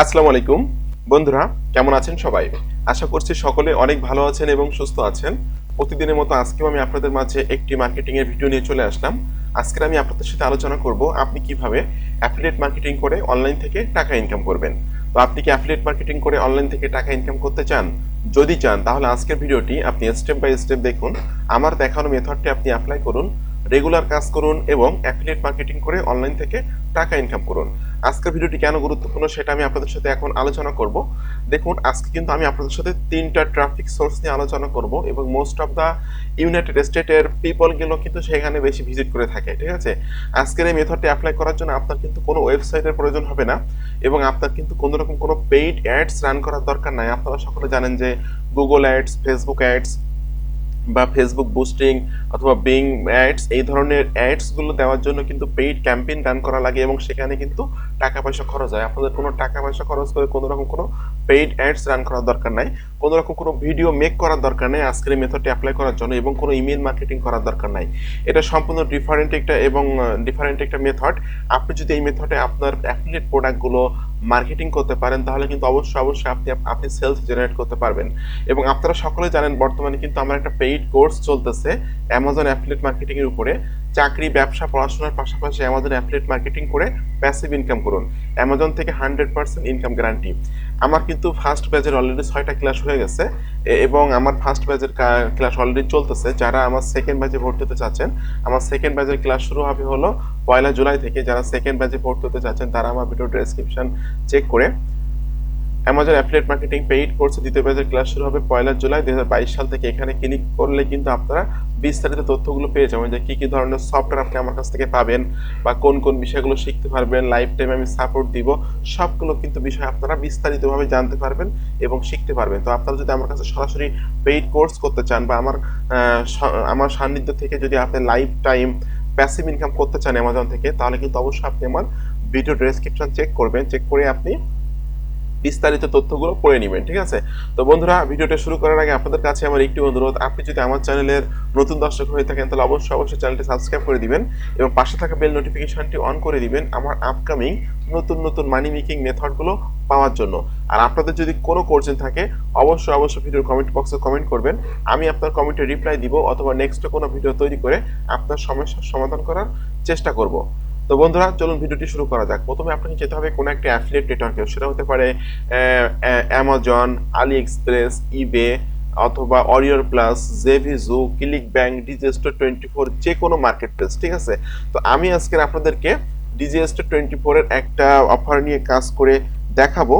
আসসালামু আলাইকুম বন্ধুরা, কেমন আছেন সবাই? আশা করছি সকলে অনেক ভালো আছেন এবং সুস্থ আছেন। প্রতিদিনের মতো আজকেও আমি আপনাদের মাঝে একটি মার্কেটিং এর ভিডিও নিয়ে চলে আসলাম। আজকে আমি আপনাদের সাথে আলোচনা করব আপনি কিভাবে অ্যাফিলিয়েট মার্কেটিং করে অনলাইন থেকে টাকা ইনকাম করবেন। তো আপনি কি অ্যাফিলিয়েট মার্কেটিং করে অনলাইন থেকে টাকা ইনকাম করতে চান? যদি চান তাহলে আজকের ভিডিওটি আপনি স্টেপ বাই স্টেপ দেখুন। আমার দেখানো মেথডটি আপনি অ্যাপ্লাই করুন, রেগুলার কাজ করুন এবং অ্যাফিলিয়েট মার্কেটিং করে অনলাইন থেকে টাকা ইনকাম করুন। আজকের ভিডিওটি কেন গুরুত্বপূর্ণ সেটা আমি আপনাদের সাথে এখন আলোচনা করব। দেখুন, আজকে কিন্তু আমি আপনাদের সাথে ৩টা ট্রাফিক সোর্স নিয়ে আলোচনা করব এবং মোস্ট অফ দা ইউনাইটেড স্টেটের পিপলগুলো কিন্তু সেখানে বেশি ভিজিট করে থাকে। ঠিক আছে? আজকের এই মেথডটি অ্যাপ্লাই করার জন্য আপনার কিন্তু কোনো ওয়েবসাইটের প্রয়োজন হবে না এবং আপনার কিন্তু কোনো রকম কোনো পেইড অ্যাডস রান করার দরকার নাই। আপনারা সকলে জানেন যে গুগল অ্যাডস, ফেসবুক অ্যাডস বা ফেসবুক বুস্টিং অথবা বিং অ্যাডস, এই ধরনের অ্যাডস গুলো দেওয়ার জন্য কিন্তু পেইড ক্যাম্পেইন রান করা লাগে এবং সেখানে কিন্তু টাকা পয়সা খরচ হয়। আপনাদের কোনো টাকা পয়সা খরচ করে কোনো রকম কোনো পেইড অ্যাডস রান করার দরকার নাই, কোনো রকম কোনো ভিডিও মেক করার দরকার নেই আজকের এই মেথডটি অ্যাপ্লাই করার জন্য, এবং কোনো ইমেল মার্কেটিং করার দরকার নাই। এটা সম্পূর্ণ ডিফারেন্ট একটা মেথড। আপনি যদি এই মেথডে আপনার অ্যাফিলিয়েট প্রোডাক্টগুলো মার্কেটিং করতে পারেন তাহলে কিন্তু অবশ্যই আপনি সেলস জেনারেট করতে পারবেন। এবং আপনারা সকলে জানেন বর্তমানে কিন্তু আমার একটা পেইড কোর্স চলতেছে অ্যামাজন অ্যাফিলিয়েট মার্কেটিং এর উপরে। চাকরি, ব্যবসা, পড়াশোনার পাশাপাশি অ্যামাজন অ্যাফিলিয়েট মার্কেটিং করে প্যাসিভ ইনকাম করুন। অ্যামাজন থেকে 100% ইনকাম গ্যারান্টি। আমার কিন্তু ফার্স্ট ব্যাচের অলরেডি 6টা ক্লাস হয়ে গেছে এবং আমার ফার্স্ট ব্যাচের ক্লাস অলরেডি চলতেছে। যারা আমার সেকেন্ড ব্যাচে ভর্তি হতে চাচ্ছেন, আমার সেকেন্ড ব্যাচের ক্লাস শুরু হবে হলো 1 জুলাই থেকে। যারা সেকেন্ড ব্যাচে ভর্তি হতে চাচ্ছেন তারা আমার ভিডিও ডেসক্রিপশন চেক করে অ্যামাজন অ্যাফিলিয়েট মার্কেটিং পেইড কোর্সে দ্বিতীয় ব্যাচের ক্লাস শুরু হবে 1 জুলাই 2022 সাল থেকে। এখানে ক্লিক করলে কিন্তু আপনারা বিস্তারিত তথ্যগুলো পেয়ে যাবেন যে কী কী ধরনের সফটওয়্যার আপনি আমার কাছ থেকে পাবেন বা কোন কোন বিষয়গুলো শিখতে পারবেন, লাইফ টাইম আমি সাপোর্ট দিব, সবগুলো কিন্তু বিষয় আপনারা বিস্তারিতভাবে জানতে পারবেন এবং শিখতে পারবেন। তো আপনারা যদি আমার কাছে সরাসরি পেইড কোর্স করতে চান বা আমার সান্নিধ্য থেকে যদি আপনি লাইফ টাইম প্যাসিভ ইনকাম করতে চান অ্যামাজন থেকে, তাহলে কিন্তু অবশ্যই আপনি আমার ভিডিও ডেসক্রিপশন চেক করবেন, চেক করে আপনি বিস্তারিত তথ্যগুলো পড়ে নেবেন। ঠিক আছে? তো বন্ধুরা, ভিডিওটা শুরু করার আগে আপনাদের কাছে আমার একটি অনুরোধ, আপনি যদি আমার চ্যানেলের নতুন দর্শক হয়ে থাকেন তাহলে অবশ্যই চ্যানেলটি সাবস্ক্রাইব করে দিবেন এবং পাশে থাকা বেল নোটিফিকেশনটি অন করে দিবেন আমার আপকামিং নতুন মানি মেকিং মেথডগুলো পাওয়ার জন্য। আর আপনাদের যদি কোনো কোশ্চেন থাকে অবশ্যই ভিডিওর কমেন্ট বক্সে কমেন্ট করবেন। আমি আপনার কমেন্টে রিপ্লাই দিব অথবা নেক্সট কোনো ভিডিও তৈরি করে আপনার সমস্যার সমাধান করার চেষ্টা করব। তো বন্ধুরা, চলুন ভিডিওটি শুরু করা যাক। প্রথমে আপনাকে যেতে হবে কোনো একটা অ্যাফিলিয়েট নেটওয়ার্কে। সেটা হতে পারে অ্যামাজন, আলি এক্সপ্রেস, ইবে অথবা অরিয়র প্লাস, জেভিজু, ক্লিক ব্যাংক, ডিজিস্টোর 24, যে কোনো মার্কেট প্লেস। ঠিক আছে? তো আমি আজকে আপনাদেরকে ডিজিস্টোর 24 এর একটা অফার নিয়ে কাজ করে দেখাবো।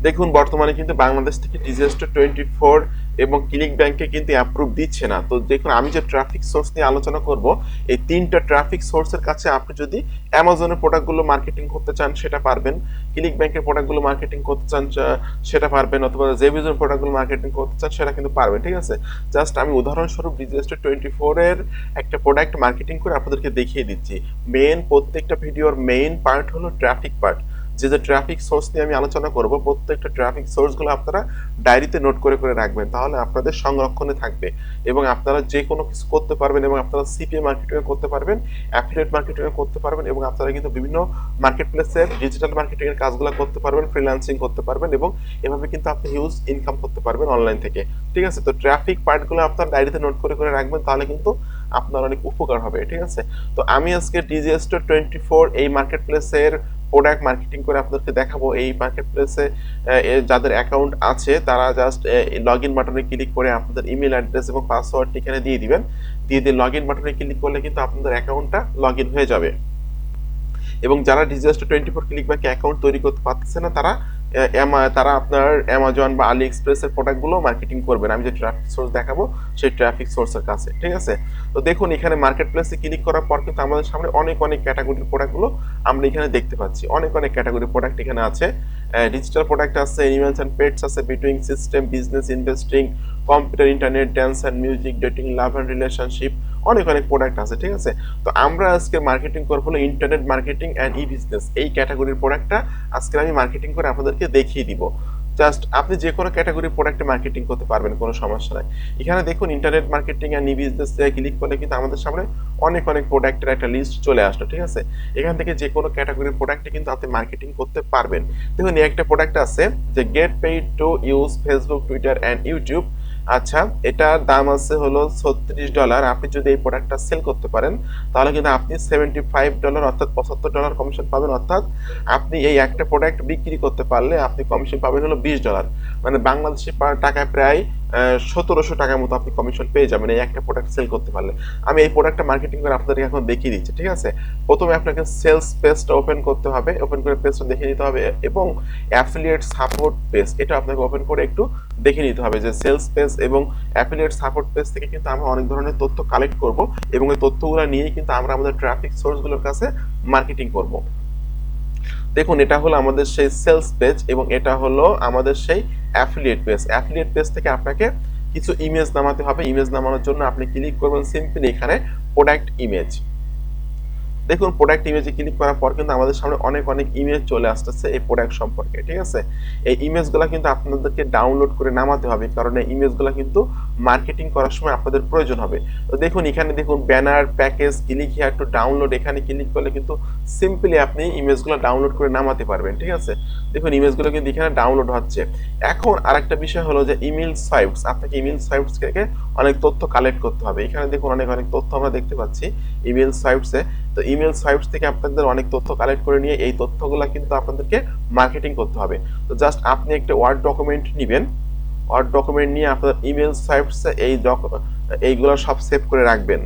দেখুন, বর্তমানে কিন্তু বাংলাদেশ থেকে ডিজিস্টোর 24 এবং ক্লিক ব্যাংকে কিন্তু অ্যাপ্রুভ দিচ্ছে না। তো দেখুন, আমি যে ট্রাফিক সোর্স নিয়ে আলোচনা করব, এই 3টা ট্রাফিক সোর্সের কাছে আপনি যদি অ্যামাজনের প্রোডাক্টগুলো মার্কেটিং করতে চান সেটা পারবেন, ক্লিক ব্যাংকের প্রোডাক্টগুলো মার্কেটিং করতে চান সেটা পারবেন, অথবা জেভিজের প্রোডাক্টগুলো মার্কেটিং করতে চান সেটা কিন্তু পারবেন। ঠিক আছে? জাস্ট আমি উদাহরণস্বরূপ ডিজিস্টোর 24 এর একটা প্রোডাক্ট মার্কেটিং করে আপনাদেরকে দেখিয়ে দিচ্ছি। প্রত্যেকটা ভিডিওর মেইন পার্ট হলো ট্রাফিক পার্ট। যে ট্রাফিক সোর্স নিয়ে আমি আলোচনা করব, প্রত্যেকটা ট্রাফিক সোর্সগুলো আপনারা ডায়েরিতে নোট করে রাখবেন, তাহলে আপনাদের সংরক্ষণে থাকবে এবং আপনারা যে কোনো কিছু করতে পারবেন এবং আপনারা সিপিএ মার্কেটিং করতে পারবেন, অ্যাফিলিয়েট মার্কেটিং করতে পারবেন এবং আপনারা কিন্তু বিভিন্ন মার্কেট প্লেসের ডিজিটাল মার্কেটিং এর কাজগুলো করতে পারবেন, ফ্রিল্যান্সিং করতে পারবেন এবং এভাবে কিন্তু আপনি হিউজ ইনকাম করতে পারবেন অনলাইন থেকে। ঠিক আছে? তো ট্রাফিক পার্টগুলো আপনারা ডায়েরিতে নোট করে রাখবেন, তাহলে কিন্তু আপনার অনেক উপকার হবে। ঠিক আছে? তো আমি আজকে ডিজিস্টোর 24 এই মার্কেট প্লেসের প্রোডাক্ট মার্কেটিং করে আপনাদেরকে দেখাবো। এই মার্কেট প্লেসে যাদের অ্যাকাউন্ট আছে তারা জাস্ট লগ ইন বাটনে ক্লিক করে আপনাদের ইমেল অ্যাড্রেস এবং পাসওয়ার্ড এখানে দিয়ে দিবেন। দিয়ে লগ ইন বাটনে ক্লিক করলে কিন্তু আপনাদের অ্যাকাউন্টটা লগ ইন হয়ে যাবে। এবং যারা ডিজিস্টোর 24 ক্লিক ব্যাংকে অ্যাকাউন্ট তৈরি করতে পারতেছে না তারা আপনার অ্যামাজন বা আলি এক্সপ্রেসের প্রোডাক্টগুলো মার্কেটিং করবেন আমি যে ট্রাফিক সোর্স দেখাবো সেই ট্রাফিক সোর্সের কাছে। ঠিক আছে? তো দেখুন, এখানে মার্কেট প্লেসে ক্লিক করার পর কিন্তু আমাদের সামনে অনেক ক্যাটাগরির প্রোডাক্টগুলো আমরা এখানে দেখতে পাচ্ছি। অনেক ক্যাটাগরির প্রোডাক্ট এখানে আছে। ডিজিটাল প্রোডাক্ট আছে, অ্যানিমেলস অ্যান্ড পেটস আছে, betting system, business, investing, computer, internet, dance and music, dating, love and relationship, অনেক প্রোডাক্ট আছে। ঠিক আছে? তো আমরা আজকে মার্কেটিং করবো হলো internet marketing and e business, এই ক্যাটাগরির প্রোডাক্টটা আজকে আমি মার্কেটিং করে আপনাদেরকে দেখিয়ে দিব। জাস্ট আপনি যে কোনো ক্যাটাগরির প্রোডাক্টে মার্কেটিং করতে পারবেন, কোনো সমস্যা নাই। এখানে দেখুন ইন্টারনেট মার্কেটিং আর নিউ বিজনেস ক্লিক করলে কিন্তু আমাদের সামনে অনেক অনেক প্রোডাক্টের একটা লিস্ট চলে আসলো, ঠিক আছে। এখান থেকে যে কোনো ক্যাটাগরির প্রোডাক্টে কিন্তু আপনি মার্কেটিং করতে পারবেন। দেখুন এই একটা প্রোডাক্ট আছে যে gate paid to use Facebook, Twitter and YouTube. আচ্ছা, এটার দাম আছে হলো $36। আপনি যদি এই প্রোডাক্টটা সেল করতে পারেন তাহলে কিন্তু আপনি $75 অর্থাৎ $75 কমিশন পাবেন। অর্থাৎ আপনি এই একটা প্রোডাক্ট বিক্রি করতে পারলে আপনি কমিশন পাবেন হলো $20, মানে বাংলাদেশি টাকায় প্রায় 1700 টাকার মতো আপনি কমিশন পেয়ে যাবেন এই একটা প্রোডাক্ট সেল করতে পারলে। আমি এই প্রোডাক্টটা মার্কেটিং করে আপনাদেরকে এখন দেখিয়ে দিচ্ছি, ঠিক আছে। প্রথমে আপনাকে সেলস পেজটা ওপেন করতে হবে, ওপেন করে পেজটা দেখে নিতে হবে, এবং অ্যাফিলিয়েট সাপোর্ট পেজ এটা আপনাকে ওপেন করে একটু দেখে নিতে হবে যে সেলস পেজ এবং অ্যাফিলিয়েট সাপোর্ট পেজ থেকে কিন্তু আমরা অনেক ধরনের তথ্য কালেক্ট করব, এবং এই তথ্যগুলো নিয়েই কিন্তু আমরা আমাদের ট্রাফিক সোর্সগুলোর কাছে মার্কেটিং করব। দেখুন এটা হলো আমাদের সেই সেলস পেজ এবং এটা হলো আমাদের সেই অ্যাফিলিয়েট পেজ। অ্যাফিলিয়েট পেজ থেকে আপনাকে কিছু ইমেজ নামাতে হবে। ইমেজ নামানোর জন্য আপনি ক্লিক করবেন সিম্পলি এখানে প্রোডাক্ট ইমেজ। দেখুন প্রোডাক্ট ইমেজে ক্লিক করার পর কিন্তু আমাদের সামনে অনেক অনেক ইমেজ চলে আসতেছে এই প্রোডাক্ট সম্পর্কে, ঠিক আছে। এই ইমেজগুলো কিন্তু আপনাদেরকে ডাউনলোড করে নামাতে হবে, কারণ এই ইমেজগুলো কিন্তু মার্কেটিং করার সময় আপনাদের প্রয়োজন হবে। তো দেখুন এখানে দেখুন banner package, click here to download, এখানে ক্লিক করলে কিন্তু সিম্পলি আপনি ইমেজগুলো ডাউনলোড করে নামাতে পারবেন, ঠিক আছে। দেখুন ইমেজগুলো কিন্তু এখানে ডাউনলোড হচ্ছে। এখন আরেকটা বিষয় হলো যে ইমেল সোয়াইপস, আপনাকে ইমেল সোয়াইপস থেকে অনেক তথ্য কালেক্ট করতে হবে। এখানে দেখুন অনেক অনেক তথ্য আমরা দেখতে পাচ্ছি ইমেল সোয়াইপসে। তো ইমেল সোয়াইপস থেকে আপনাদের অনেক তথ্য কালেক্ট করে নিয়ে এই তথ্যগুলো কিন্তু আপনাদেরকে মার্কেটিং করতে হবে। তো জাস্ট আপনি একটা ওয়ার্ড ডকুমেন্ট নেবেন, ওয়ার্ড ডকুমেন্ট নিয়ে আপনার ইমেল সোয়াইপসে এইগুলো সব সেভ করে রাখবেন।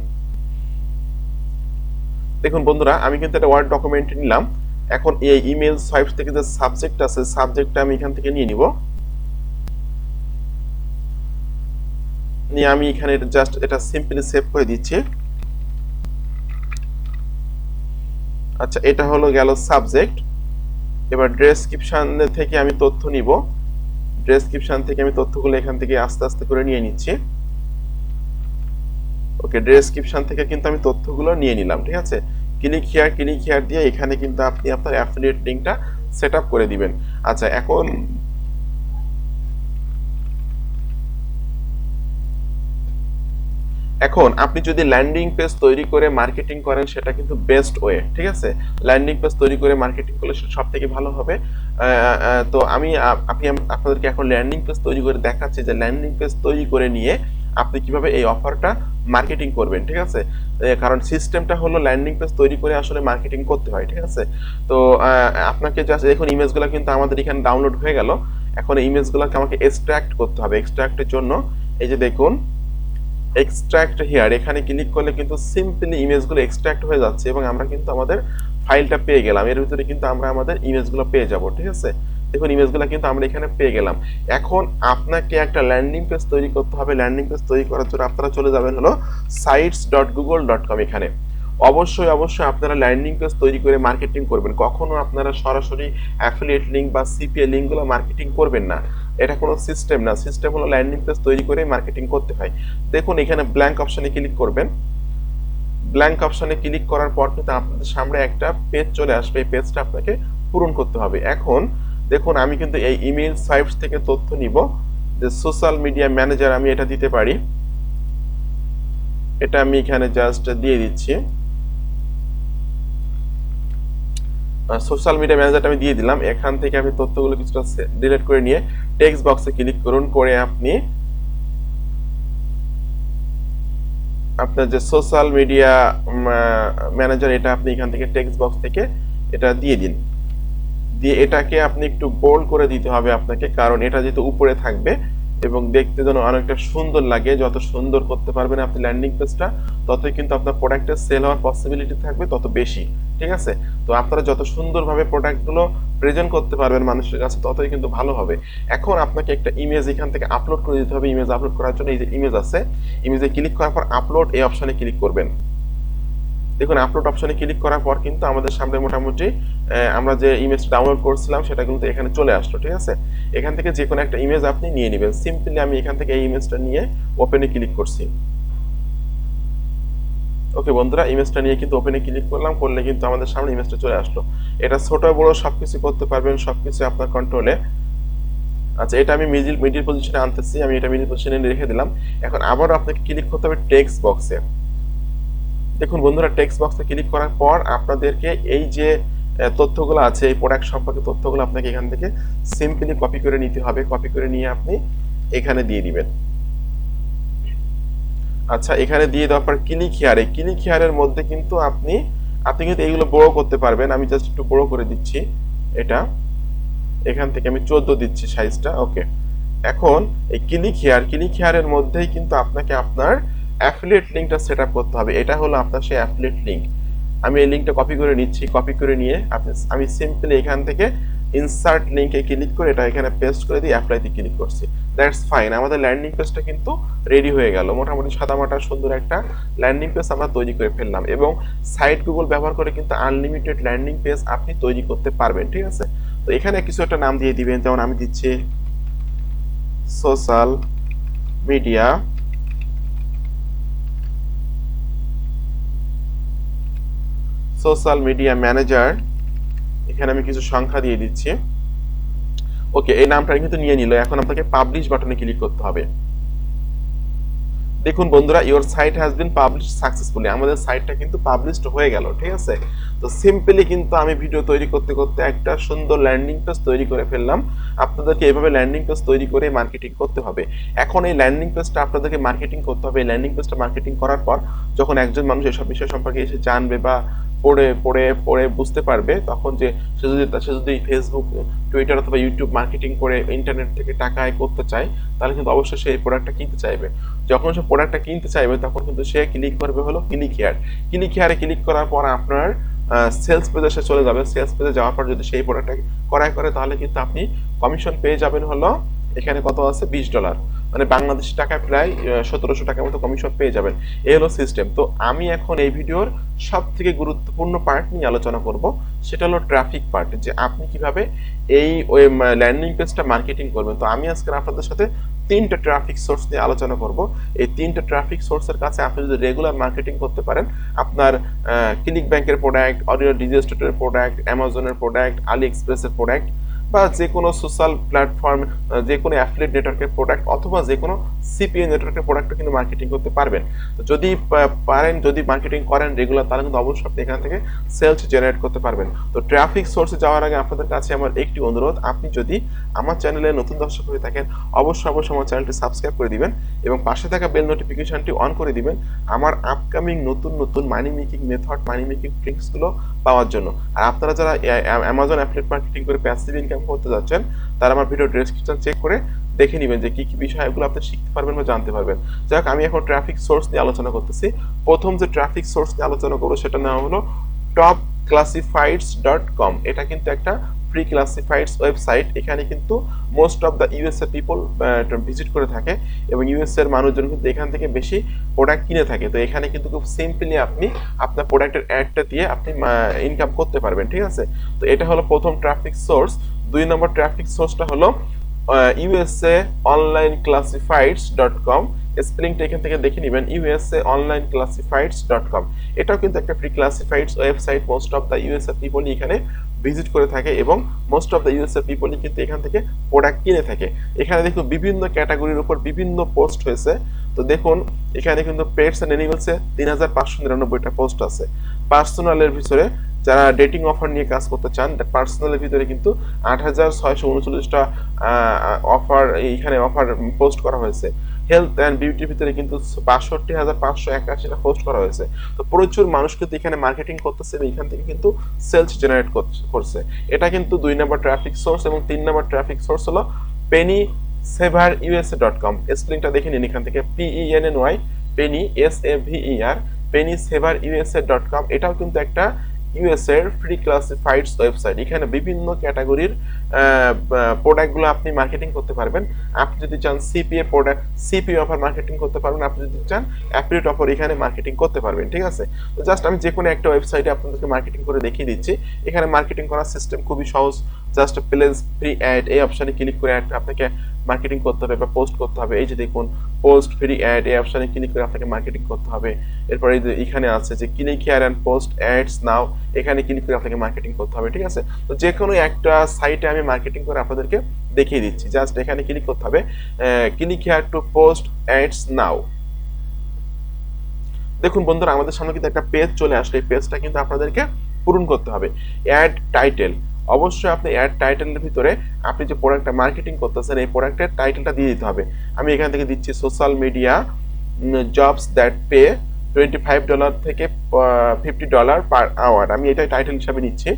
দেখুন বন্ধুরা আমি কিন্তু একটা ওয়ার্ড ডকুমেন্ট নিলাম। এখন এই ইমেল সোয়াইপস থেকে যে সাবজেক্ট আছে সাবজেক্টটা আমি এখান থেকে নিয়ে নিব, নিয়ে আমি এখানে জাস্ট এটা সিম্পলি সেভ করে দিচ্ছি। আচ্ছা এটা হলো গেল সাবজেক্ট। এবার ডেসক্রিপশন থেকে আমি তথ্য নিব, ডেসক্রিপশন থেকে আমি তথ্যগুলো এখান থেকে আস্তে আস্তে করে নিয়ে নিচ্ছি। ওকে, ডেসক্রিপশন থেকে কিন্তু আমি তথ্যগুলো নিয়ে নিলাম, ঠিক আছে। ক্লিক হিয়ার দিয়ে এখানে কিন্তু আপনি আপনার অ্যাফিলিয়েট লিংকটা সেট আপ করে দিবেন। আচ্ছা এখন আপনি যদি ল্যান্ডিং পেজ তৈরি করে মার্কেটিং করেন সেটা কিন্তু বেস্ট ওয়ে, ঠিক আছে। ল্যান্ডিং পেজ তৈরি করে মার্কেটিং করলে সেটা সব থেকে ভালো হবে। তো আমি আপনাদেরকে এখন ল্যান্ডিং পেজ তৈরি করে দেখাচ্ছি যে ল্যান্ডিং পেজ তৈরি করে নিয়ে আপনি কিভাবে এই অফারটা মার্কেটিং করবেন, ঠিক আছে। কারণ সিস্টেমটা হলো ল্যান্ডিং পেজ তৈরি করে আসলে মার্কেটিং করতে হয়, ঠিক আছে। তো আপনাকে জাস্ট দেখুন ইমেজগুলো কিন্তু আমাদের এখানে ডাউনলোড হয়ে গেল। এখন এই ইমেজগুলোকে আমাকে এক্সট্রাক্ট করতে হবে। এক্সট্রাক্টের জন্য এই যে দেখুন এক্সট্রাক্ট হিয়ার, এখানে ক্লিক করলে কিন্তু সিম্পলি ইমেজগুলো এক্সট্রাক্ট হয়ে যাচ্ছে এবং আমরা কিন্তু আমাদের ফাইলটা পেয়ে গেলাম। এর ভিতরে কিন্তু আমরা আমাদের ইমেজগুলো পেয়ে যাব, ঠিক আছে। দেখুন ইমেজগুলো কিন্তু আমরা এখানে পেয়ে গেলাম। এখন আপনাকে একটা ল্যান্ডিং পেজ তৈরি করতে হবে। ল্যান্ডিং পেজ তৈরি করার জন্য আপনারা চলে যাবেন হলো sites.google.com। এখানে অবশ্যই আপনারা ল্যান্ডিং পেজ তৈরি করে মার্কেটিং করবেন। কখনো আপনারা সরাসরি অ্যাফিলিয়েট লিংক বা সিপিএ লিংকগুলো মার্কেটিং করবেন না। এটা কোনো সিস্টেম না। সিস্টেম হলো ল্যান্ডিং পেজ তৈরি করে মার্কেটিং করতে হয়। দেখুন এখানে ব্ল্যাঙ্ক অপশনে ক্লিক করবেন। ব্ল্যাঙ্ক অপশনে ক্লিক করার পর কিন্তু আপনাদের সামনে একটা পেজ চলে আসবে। এই পেজটা আপনাকে পূরণ করতে হবে। এখন দেখুন আমি কিন্তু এই ইমেল সাইটস থেকে তথ্য নিব যে সোশ্যাল মিডিয়া ম্যানেজার আমি এটা দিতে পারি। এটা আমি এখানে জাস্ট দিয়ে দিচ্ছি। সোশ্যাল মিডিয়া ম্যানেজারটা আমি দিয়ে দিলাম। এখান থেকে আমি তথ্যগুলো কিছুটা ডিলিট করে নিয়ে টেক্সট বক্সে ক্লিক করুন, করে আপনি আপনার যে সোশ্যাল মিডিয়া ম্যানেজার এটা আপনি এখান থেকে টেক্সট বক্স থেকে এটা দিয়ে দিন। দিয়ে এটাকে আপনি একটু বোল্ড করে দিতে হবে আপনাকে, কারণ এটা যেহেতু উপরে থাকবে এবং দেখতে যেন অনেকটা সুন্দর লাগে। যত সুন্দর করতে পারবেন আপনি ল্যান্ডিং পেজটা ততই কিন্তু আপনার প্রোডাক্টের সেল হওয়ার পসিবিলিটি থাকবে তত বেশি, ঠিক আছে। তো আপনারা যত সুন্দরভাবে প্রোডাক্টগুলো প্রেজেন্ট করতে পারবেন মানুষের কাছে ততই কিন্তু ভালো হবে। এখন আপনাকে একটা ইমেজ এখান থেকে আপলোড করে দিতে হবে। ইমেজ আপলোড করার জন্য এই যে ইমেজ আছে, ইমেজে ক্লিক করার পর আপলোড এই অপশনে ক্লিক করবেন। দেখুন আপলোড অপশনে ক্লিক করার পর কিন্তু আমাদের সামনে মোটামুটি আমরা যে ইমেজটা ডাউনলোড করছিলাম সেটা কিন্তু এখানে চলে আসলো, ঠিক আছে। এখান থেকে যে কোনো একটা ইমেজ আপনি নিয়ে নেবেন। সিম্পলি আমি এখান থেকে এই ইমেজটা নিয়ে ওপেনে ক্লিক করছি। ওকে বন্ধুরা, ইমেজটা নিয়ে কিন্তু ওপেনে ক্লিক করলাম, করলে কিন্তু আমাদের সামনে ইমেজটা চলে আসলো। এটা ছোট বড় সবকিছু করতে পারবেন, সবকিছু আপনার কন্ট্রোলে। আচ্ছা, এটা আমি মিডিল পজিশনে আনতেছি, আমি এটা মিডিল পজিশনে রেখে দিলাম। এখন আবারও আপনাকে ক্লিক করতে হবে টেক্সট বক্সে। দেখুন বন্ধুরা, টেক্সট বক্সে ক্লিক করার পর আপনাদেরকে এই যে তথ্যগুলো আছে, এই প্রোডাক্ট সম্পর্কে তথ্যগুলো আপনাকে এখান থেকে সিম্পলি কপি করে নিতে হবে। কপি করে নিয়ে আপনি এখানে দিয়ে দিবেন। আচ্ছা, এখানে দিয়ে দেওয়ার পর ক্লিক হিয়ারের মধ্যে কিন্তু আপনি কিন্তু এইগুলো বড় করতে পারবেন। আমি জাস্ট একটু বড় করে দিচ্ছি এটা। এখান থেকে আমি 14 দিচ্ছি সাইজটা। ওকে, এখন এই ক্লিক হিয়ারের মধ্যেই কিন্তু আপনাকে আপনার অ্যাফিলিয়েট লিঙ্কটা সেট আপ করতে হবে। এটা হলো আপনার সেই অ্যাফিলিয়েট লিঙ্ক। আমি এই লিঙ্কটা কপি করে নিচ্ছি। কপি করে নিয়ে আমি সিম্পলি এখান থেকে ইনসার্ট লিঙ্কে ক্লিক করে এটা এখানে পেস্ট করে দিয়ে অ্যাপ্লাইতে ক্লিক করছি। দ্যাটস ফাইন, আমাদের ল্যান্ডিং পেজটা কিন্তু রেডি হয়ে গেল। মোটামুটি সাদামাটা সুন্দর একটা ল্যান্ডিং পেজ আমরা তৈরি করে ফেললাম, এবং সাইট গুগল ব্যবহার করে কিন্তু আনলিমিটেড ল্যান্ডিং পেজ আপনি তৈরি করতে পারবেন। ঠিক আছে, তো এখানে কিছু একটা নাম দিয়ে দিবেন, যেমন আমি দিচ্ছি সোশ্যাল মিডিয়া ম্যানেজার। এখানে আমি কিছু সংখ্যা দিয়ে দিচ্ছি। ওকে, এই নামটা কিন্তু নিয়ে নিল। এখন আপনাকে পাবলিশ বাটনে ক্লিক করতে হবে। দেখুন বন্ধুরা, your site has been publish successfully, আমাদের সাইটটা কিন্তু পাবলিশড হয়ে গেল। ঠিক আছে, তো সিম্পলি কিন্তু আমি ভিডিও তৈরি করতে করতে একটা সুন্দর ল্যান্ডিং পেজ তৈরি করে ফেললাম। আপনাদেরকে এইভাবে ল্যান্ডিং পেজ তৈরি করে মার্কেটিং করতে হবে। এখন এই ল্যান্ডিং পেজটা আপনাদেরকে মার্কেটিং করতে হবে। এই ল্যান্ডিং পেজটা মার্কেটিং করার পর যখন একজন মানুষ এসব বিষয় সম্পর্কে এসে জানবে বা পড়ে পড়ে পড়ে বুঝতে পারবে, তখন যে সে যদি ফেসবুক, টুইটার অথবা ইউটিউব মার্কেটিং করে ইন্টারনেট থেকে টাকা আয় করতে চায়, তাহলে কিন্তু অবশ্যই সে এই প্রোডাক্টটা কিনতে চাইবে। যখন সে প্রোডাক্টটা কিনতে চাইবে তখন কিন্তু সে ক্লিক করবে হলো ক্লিক হিয়ারে ক্লিক করার পর আপনার সেলস পেজে সে চলে যাবে। সেলস পেজে যাওয়ার পর যদি সেই প্রোডাক্টটা ক্রয় করে, তাহলে কিন্তু আপনি কমিশন পেয়ে যাবেন হলো, এখানে কত আছে, $20, মানে বাংলাদেশি টাকায় প্রায় 1700 টাকার মতো কমিশন পেয়ে যাবেন। এই হলো সিস্টেম। তো আমি এখন এই ভিডিওর সব থেকে গুরুত্বপূর্ণ পার্ট নিয়ে আলোচনা করব, সেটা হলো ট্রাফিক পার্ট, যে আপনি কিভাবে এই ল্যান্ডিং পেজটা মার্কেটিং করবেন। তো আমি আজকে আপনাদের সাথে 3টা ট্রাফিক সোর্স নিয়ে আলোচনা করব। এই 3টা ট্রাফিক সোর্সের কাছে আপনি যদি রেগুলার মার্কেটিং করতে পারেন, আপনার ক্লিক ব্যাংকের প্রোডাক্ট, অডিও ডিজিস্ট্রেটের প্রোডাক্ট, অ্যামাজনের প্রোডাক্ট, আলি এক্সপ্রেসের প্রোডাক্ট, বা যে কোনো সোশ্যাল প্ল্যাটফর্ম, যে কোনো অ্যাফিলিয়েট নেটওয়ার্কের প্রোডাক্ট, অথবা যে কোনো সিপিএ নেটওয়ার্কের প্রোডাক্টও কিন্তু মার্কেটিং করতে পারবেন। তো যদি পারেন, যদি মার্কেটিং করেন রেগুলার, তাহলে কিন্তু অবশ্যই আপনি এখান থেকে সেলস জেনারেট করতে পারবেন। তো ট্রাফিক সোর্সে যাওয়ার আগে আপনাদের কাছে আমার একটি অনুরোধ, আপনি যদি আমার চ্যানেলে নতুন দর্শক হয়ে থাকেন, অবশ্যই আমার চ্যানেলটি সাবস্ক্রাইব করে দিবেন এবং পাশে থাকা বেল নোটিফিকেশনটি অন করে দিবেন আমার আপকামিং নতুন money making method, money making ট্রিক্সগুলো পাওয়ার জন্য। আর আপনারা যারা অ্যামাজন অ্যাফিলিয়েট মার্কেটিং করে প্যাসিভ ইনকাম করতে যাচ্ছেন, তারা আমার ভিডিও ডেসক্রিপশন চেক করে দেখে নেবেন যে কি কি বিষয়গুলো আপনি শিখতে পারবেন বা জানতে পারবেন। যাক, আমি এখন ট্রাফিক সোর্স নিয়ে আলোচনা করতেছি। প্রথম যে ট্রাফিক সোর্স নিয়ে আলোচনা করবো সেটার নাম হলো topclassifieds.com। এটা কিন্তু একটা ফ্রি ক্লাসিফাইডস ওয়েবসাইট। এখানে কিন্তু most of the USA people visit করে থাকে, এবং ইউএস এর মানুষজন কিন্তু এখান থেকে বেশি প্রোডাক্ট কিনে থাকে। তো এখানে কিন্তু খুব সিম্পলি আপনি আপনার প্রোডাক্টের অ্যাডটা দিয়ে আপনি ইনকাম করতে পারবেন। ঠিক আছে, তো এটা হলো প্রথম ট্রাফিক সোর্স। 2 নম্বর ট্রাফিক সোর্সটা হলো USA online classifieds.com। স্পেলিংটা এখান থেকে দেখে নেবেন, USA online classifieds.com। এটাও কিন্তু একটা free classifieds website. Most of the USA পিপলই এখানে ভিজিট করে থাকে, এবং মোস্ট অফ দ্য ইউএসএ পিপলই কিন্তু এখান থেকে প্রোডাক্ট কিনে থাকে। এখানে দেখুন বিভিন্ন ক্যাটাগরির উপর বিভিন্ন পোস্ট হয়েছে। তো দেখুন এখানে কিন্তু পেটস অ্যান্ড অ্যানিমেলসে 3599টা পোস্ট আছে। পার্সোনালের ভিতরে যারা ডেটিং অফার নিয়ে কাজ করতে চান, পার্সোনালের ভিতরে কিন্তু 8639টা অফার এইখানে অফার পোস্ট করা হয়েছে। হেলথ অ্যান্ড বিউটির ভিতরে কিন্তু 62,581টা পোস্ট করা হয়েছে। তো প্রচুর মানুষ কিন্তু এখানে মার্কেটিং করতেছে এবং এখান থেকে কিন্তু সেলস জেনারেট করছে। এটা কিন্তু 2 নম্বর ট্রাফিক সোর্স। এবং 3 নম্বর ট্রাফিক সোর্স হলো pennysaverusa.com। স্পেলিংটা দেখে নিন এখান থেকে, PENNY penny SAVER pennysaverusa.com। এটাও কিন্তু একটা ইউএস এর ফ্রি ক্লাসিফাইডস ওয়েবসাইট। এখানে বিভিন্ন ক্যাটাগরির প্রোডাক্টগুলো আপনি মার্কেটিং করতে পারবেন। আপনি যদি চান CPA product, CPA offer marketing করতে পারবেন। আপনি যদি চান অ্যাফিলিয়েট অফার এখানে মার্কেটিং করতে পারবেন। ঠিক আছে, তো জাস্ট আমি যে কোনো একটা ওয়েবসাইটে আপনাদেরকে মার্কেটিং করে দেখিয়ে দিচ্ছি। এখানে মার্কেটিং করার সিস্টেম খুবই সহজ। জাস্ট প্লেস ফ্রি অ্যাড এই অপশনে ক্লিক করে আপনাকে মার্কেটিং করতে হবে বা পোস্ট করতে হবে। এই যে দেখুন পোস্ট ফ্রি অ্যাড এই অপশনে ক্লিক করে আপনাকে মার্কেটিং করতে হবে। এরপরে এই যে এখানে আছে যে click here and post ads now, এখানে ক্লিক করে আপনাকে মার্কেটিং করতে হবে। ঠিক আছে, তো যে কোনো একটা সাইটে আমি মার্কেটিং করে আপনাদেরকে দেখিয়ে দিচ্ছি। জাস্ট এখানে ক্লিক করতে হবে click here to post ads now. দেখুন বন্ধুরা আমাদের সামনে কিন্তু একটা পেজ চলে আসলে এই পেজটা কিন্তু আপনাদেরকে পূরণ করতে হবে। অ্যাড টাইটেল, অবশ্যই আপনি অ্যাড টাইটেলের ভিতরে আপনি যে প্রোডাক্টটা মার্কেটিং করতেছেন এই প্রোডাক্টের টাইটেলটা দিয়ে দিতে হবে। আমি এখান থেকে দিচ্ছি social media jobs that pay $25 থেকে $50 পার আওয়ার। আমি এটাই টাইটেল হিসাবে নিচ্ছি,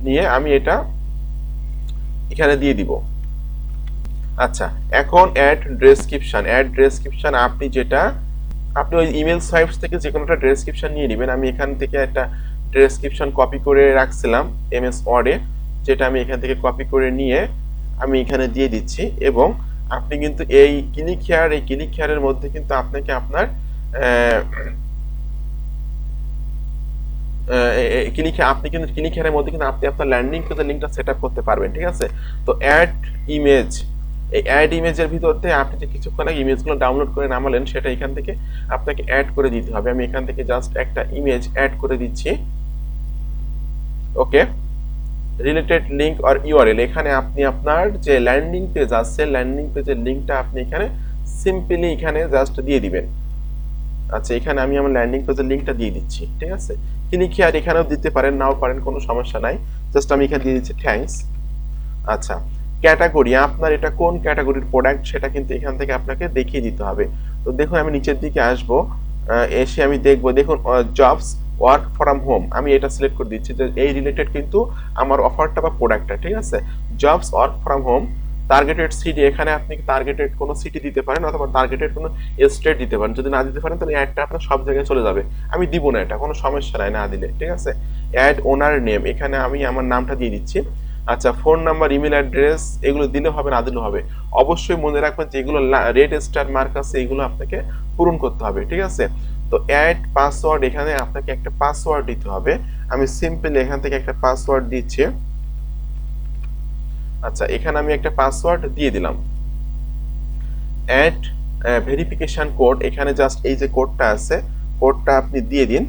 নিয়ে আমি এটা এখানে দিয়ে দিব। আচ্ছা, এখন অ্যাড ডেসক্রিপশন আপনি যেটা আপনি ওই ইমেল সাইটস থেকে যে কোনো একটা ডেসক্রিপশন নিয়ে নেবেন। আমি এখান থেকে একটা ডেসক্রিপশন কপি করে রাখছিলাম এমএস ওয়ার্ডে, যেটা আমি এখান থেকে কপি করে নিয়ে আমি এখানে দিয়ে দিচ্ছি। এবং আপনি কিন্তু এই ক্লিক হিয়ারের মধ্যে কিন্তু আপনাকে আপনার আপনি কিন্তু ক্লিক হিয়ারের মধ্যে কিন্তু আপনি আপনার ল্যান্ডিং পেজের লিঙ্কটা সেট আপ করতে পারবেন। ঠিক আছে, তো অ্যাড ইমেজ, এই অ্যাড ইমেজের ভিতরতে আপনি যে কিছুক্ষণ আগে ইমেজগুলো ডাউনলোড করে নামালেন সেটা এখান থেকে আপনাকে অ্যাড করে দিতে হবে। আমি এখান থেকে জাস্ট একটা ইমেজ অ্যাড করে দিচ্ছি। ওকে, রিলেটেড লিঙ্ক অর ইউআরএল, এখানে আপনি আপনার যে ল্যান্ডিং পেজ আছে ল্যান্ডিং পেজের লিঙ্কটা আপনি এখানে সিম্পলি এখানে জাস্ট দিয়ে দিবেন। আচ্ছা, এখানে আমি আমার ল্যান্ডিং পেজের লিঙ্কটা দিয়ে দিচ্ছি। ঠিক আছে, ক্লিক হিয়ার এখানেও দিতে পারেন নাও পারেন, কোনো সমস্যা নাই। জাস্ট আমি এখানে দিয়ে দিচ্ছি থ্যাঙ্কস। আচ্ছা, ক্যাটাগরি, আপনার এটা কোন ক্যাটাগরির প্রোডাক্ট সেটা কিন্তু এখান থেকে আপনাকে দেখিয়ে দিতে হবে। তো দেখুন আমি নিচের দিকে আসব, এসে আমি দেখব, দেখুন জবস ওয়ার্ক ফ্রম হোম, আমি এটা সিলেক্ট করে দিচ্ছি যে এই রিলেটেড কিন্তু আমার অফারটা বা প্রোডাক্টটা। ঠিক আছে, jobs work from home, targeted city, এখানে আপনি টার্গেটেড কোনো সিটি দিতে পারেন অথবা টার্গেটেড কোনো স্টেট দিতে পারেন। যদি না দিতে পারেন তাহলে অ্যাডটা আপনার সব জায়গায় চলে যাবে। আমি দিব না, এটা কোনো সমস্যা নাই না দিলে। ঠিক আছে, অ্যাড ওনার নেম, এখানে আমি আমার নামটা দিয়ে দিচ্ছি। আচ্ছা, ফোন নাম্বার, ইমেল অ্যাড্রেস এগুলো দিলে হবে না দিলে হবে। অবশ্যই মনে রাখবেন যে এগুলো রেড স্টার মার্ক আছে এগুলো আপনাকে পূরণ করতে হবে। ঠিক আছে, তো অ্যাড পাসওয়ার্ড, এখানে আপনাকে একটা পাসওয়ার্ড দিতে হবে। আমি সিম্পলি এখান থেকে একটা পাসওয়ার্ড দিচ্ছি। আচ্ছা, এখানে আমি একটা পাসওয়ার্ড দিয়ে দিলাম। অ্যাড ভেরিফিকেশন কোড, এখানে জাস্ট এই যে কোডটা আছে কোডটা আপনি দিয়ে দিন।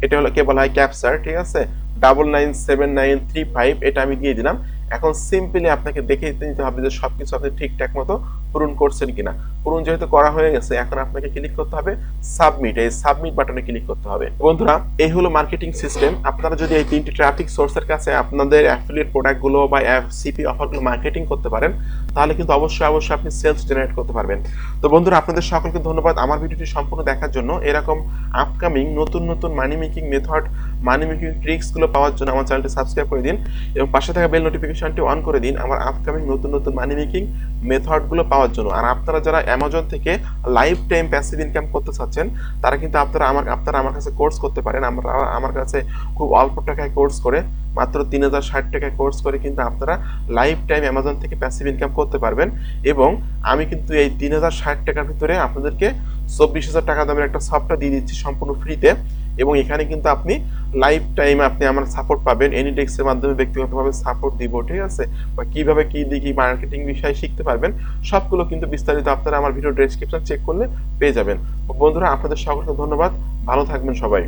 এটা হলো কে বলা হয় ক্যাপচার। ঠিক আছে, 997935 এটা আমি দিয়ে দিলাম। এখন সিম্পলি আপনাকে দেখে নিতে হবে যে সবকিছু আপনি ঠিকঠাক মতো পূরণ করছেন কিনা। পূরণ যেহেতু করা হয়ে গেছে এখন আপনাকে ক্লিক করতে হবে সাবমিট, এই সাবমিট বাটনে ক্লিক করতে হবে। বন্ধুরা এই হলো মার্কেটিং সিস্টেম। আপনারা যদি এই তিনটি ট্রাফিক সোর্সের কাছে আপনাদের অ্যাফিলিয়েট প্রোডাক্টগুলো বা সিপি অফারগুলো মার্কেটিং করতে পারেন তাহলে কিন্তু অবশ্যই আপনি সেলস জেনারেট করতে পারবেন। তো বন্ধুরা আপনাদের সকলকে ধন্যবাদ আমার ভিডিওটি সম্পূর্ণ দেখার জন্য। এরকম আপকামিং নতুন নতুন money making method, money making ট্রিক্সগুলো পাওয়ার জন্য আমার চ্যানেলটি সাবস্ক্রাইব করে দিন এবং পাশে থাকা বেল নোটিফিকেশনটি অন করে দিন আমার আপকামিং নতুন নতুন মানি মেকিং মেথডগুলো পাওয়ার জন্য। আর আপনারা যারা অ্যামাজন থেকে লাইফ টাইম প্যাসিভ ইনকাম করতে চাচ্ছেন তারা কিন্তু আপনারা আমার কাছে কোর্স করতে পারেন। আমার কাছে খুব অল্প টাকায় কোর্স করে মাত্র 3060 টাকায় কোর্স করে কিন্তু আপনারা লাইফ টাইম অ্যামাজন থেকে প্যাসিভ ইনকাম করতে পারবেন। এবং আমি কিন্তু এই 3060 টাকার ভিতরে আপনাদেরকে 24,000 টাকা দামের একটা সফটওয়্যার দিয়ে দিচ্ছি সম্পূর্ণ ফ্রিতে। এবং এখানে কিন্তু আপনি লাইফ টাইম আপনি আমার সাপোর্ট পাবেন, এনিডেক্সের মাধ্যমে ব্যক্তিগতভাবে সাপোর্ট দিব। ঠিক আছে, বা কিভাবে কি দিকে মার্কেটিং বিষয়ে শিখতে পারবেন সবগুলো কিন্তু বিস্তারিত আপনারা আমার ভিডিও ডেসক্রিপশন চেক করলে পেয়ে যাবেন। বন্ধুরা আপনাদের সকলকে ধন্যবাদ, ভালো থাকবেন সবাই।